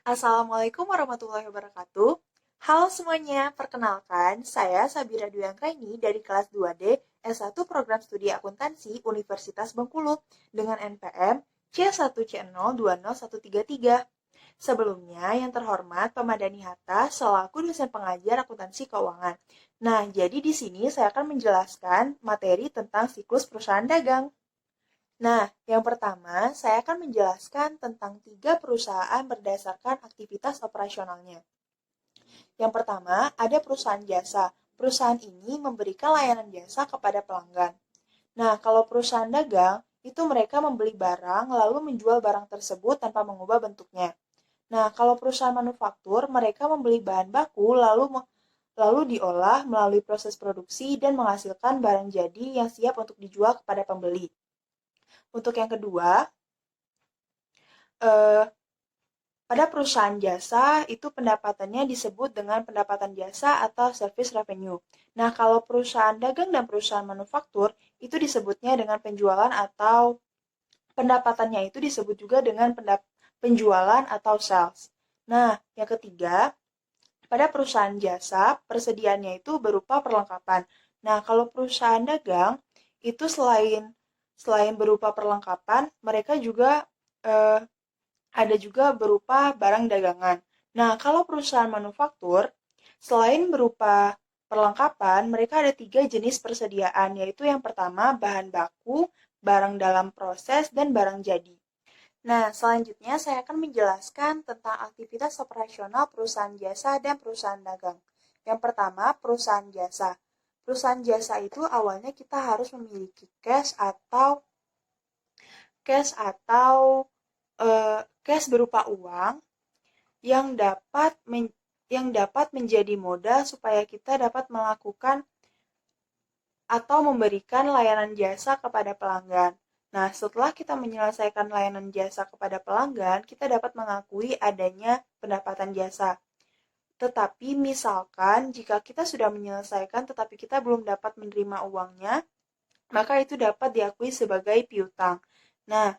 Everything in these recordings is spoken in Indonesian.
Assalamualaikum warahmatullahi wabarakatuh. Halo semuanya, perkenalkan saya Sabira Dwi Anggraini dari kelas 2D S1 Program Studi Akuntansi Universitas Bengkulu dengan NPM C1C02013. Sebelumnya, yang terhormat Pemadani Hatta selaku dosen pengajar akuntansi keuangan. Nah, jadi di sini saya akan menjelaskan materi tentang siklus perusahaan dagang. Nah, yang pertama, saya akan menjelaskan tentang 3 perusahaan berdasarkan aktivitas operasionalnya. Yang pertama, ada perusahaan jasa. Perusahaan ini memberikan layanan jasa kepada pelanggan. Nah, kalau perusahaan dagang, itu mereka membeli barang lalu menjual barang tersebut tanpa mengubah bentuknya. Nah, kalau perusahaan manufaktur, mereka membeli bahan baku lalu diolah melalui proses produksi dan menghasilkan barang jadi yang siap untuk dijual kepada pembeli. Untuk yang kedua, eh, pada perusahaan jasa, itu pendapatannya disebut dengan pendapatan jasa atau service revenue. Nah, kalau perusahaan dagang dan perusahaan manufaktur, itu disebutnya dengan penjualan atau pendapatannya itu disebut juga dengan penjualan atau sales. Nah, yang ketiga, pada perusahaan jasa, persediaannya itu berupa perlengkapan. Nah, kalau perusahaan dagang, itu selain berupa perlengkapan, mereka juga eh, ada juga berupa barang dagangan. Nah, kalau perusahaan manufaktur, selain berupa perlengkapan, mereka ada 3 jenis persediaan, yaitu yang pertama bahan baku, barang dalam proses, dan barang jadi. Nah, selanjutnya saya akan menjelaskan tentang aktivitas operasional perusahaan jasa dan perusahaan dagang. Yang pertama, perusahaan jasa. Perusahaan jasa itu awalnya kita harus memiliki cash berupa uang yang dapat menjadi modal supaya kita dapat melakukan atau memberikan layanan jasa kepada pelanggan. Nah, setelah kita menyelesaikan layanan jasa kepada pelanggan, kita dapat mengakui adanya pendapatan jasa. Tetapi misalkan jika kita sudah menyelesaikan tetapi kita belum dapat menerima uangnya, maka itu dapat diakui sebagai piutang. Nah,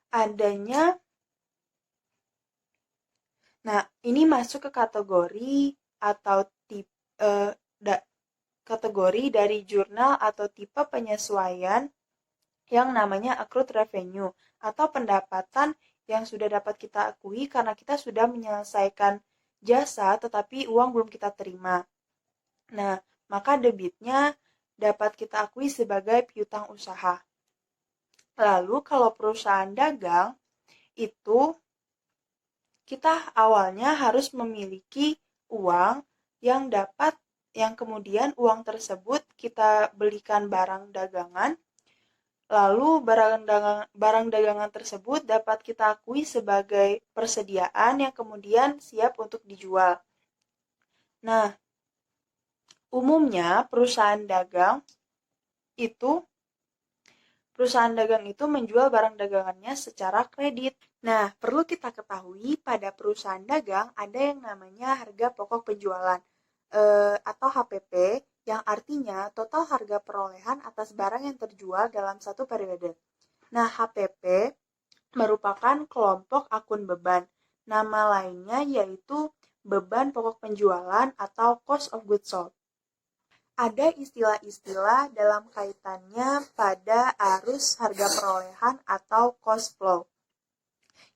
adanya Nah, ini masuk ke kategori atau tipe kategori dari jurnal atau tipe penyesuaian yang namanya accrued revenue atau pendapatan yang sudah dapat kita akui karena kita sudah menyelesaikan jasa tetapi uang belum kita terima. Nah, maka debitnya dapat kita akui sebagai piutang usaha. Lalu kalau perusahaan dagang itu kita awalnya harus memiliki uang yang kemudian uang tersebut kita belikan barang dagangan, lalu barang dagangan tersebut dapat kita akui sebagai persediaan yang kemudian siap untuk dijual. Nah, umumnya itu perusahaan dagang itu menjual barang dagangannya secara kredit. Nah, perlu kita ketahui pada perusahaan dagang ada yang namanya harga pokok penjualan atau HPP yang artinya total harga perolehan atas barang yang terjual dalam satu periode. Nah, HPP merupakan kelompok akun beban. Nama lainnya yaitu beban pokok penjualan atau cost of goods sold. Ada istilah-istilah dalam kaitannya pada arus harga perolehan atau cost flow.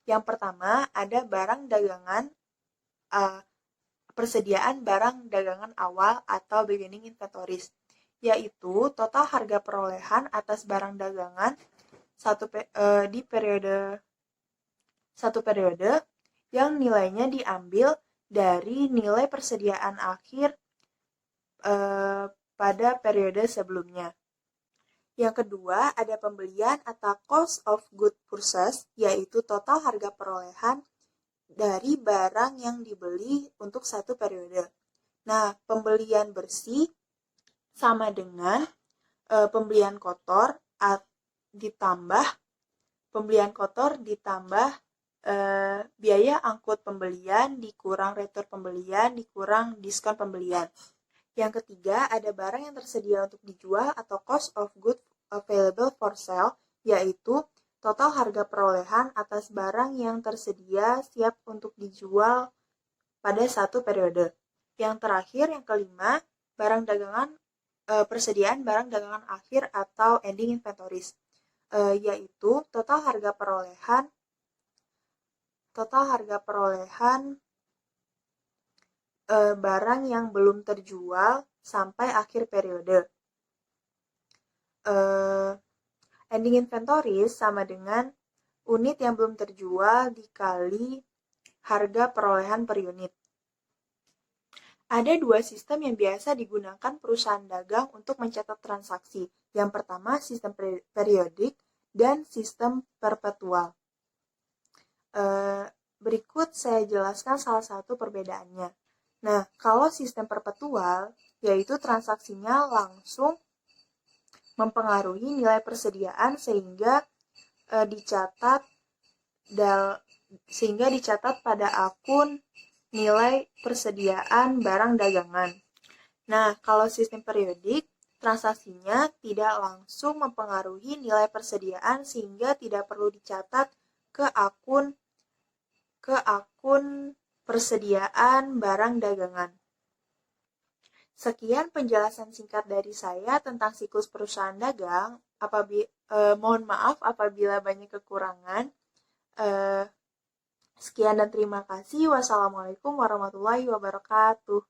Yang pertama ada barang dagangan, persediaan barang dagangan awal atau beginning inventories, yaitu total harga perolehan atas barang dagangan di satu periode yang nilainya diambil dari nilai persediaan akhir pada periode sebelumnya. Yang kedua, ada pembelian atau cost of goods purchased, yaitu total harga perolehan dari barang yang dibeli untuk satu periode. Nah, pembelian bersih sama dengan pembelian kotor ditambah biaya angkut pembelian dikurang retur pembelian dikurang diskon pembelian. Yang ketiga, ada barang yang tersedia untuk dijual atau cost of goods available for sale, yaitu total harga perolehan atas barang yang tersedia siap untuk dijual pada satu periode. Yang terakhir, yang kelima, barang dagangan persediaan barang dagangan akhir atau ending inventories, yaitu total harga perolehan barang yang belum terjual sampai akhir periode. Ending inventories sama dengan unit yang belum terjual dikali harga perolehan per unit. Ada dua sistem yang biasa digunakan perusahaan dagang untuk mencatat transaksi. Yang pertama, sistem periodik dan sistem perpetual. Berikut saya jelaskan salah satu perbedaannya. Nah, kalau sistem perpetual, yaitu transaksinya langsung mempengaruhi nilai persediaan sehingga dicatat pada akun nilai persediaan barang dagangan. Nah, kalau sistem periodik, transaksinya tidak langsung mempengaruhi nilai persediaan sehingga tidak perlu dicatat ke akun persediaan barang dagangan. Sekian penjelasan singkat dari saya tentang siklus perusahaan dagang. Mohon maaf apabila banyak kekurangan. Sekian dan terima kasih. Wassalamualaikum warahmatullahi wabarakatuh.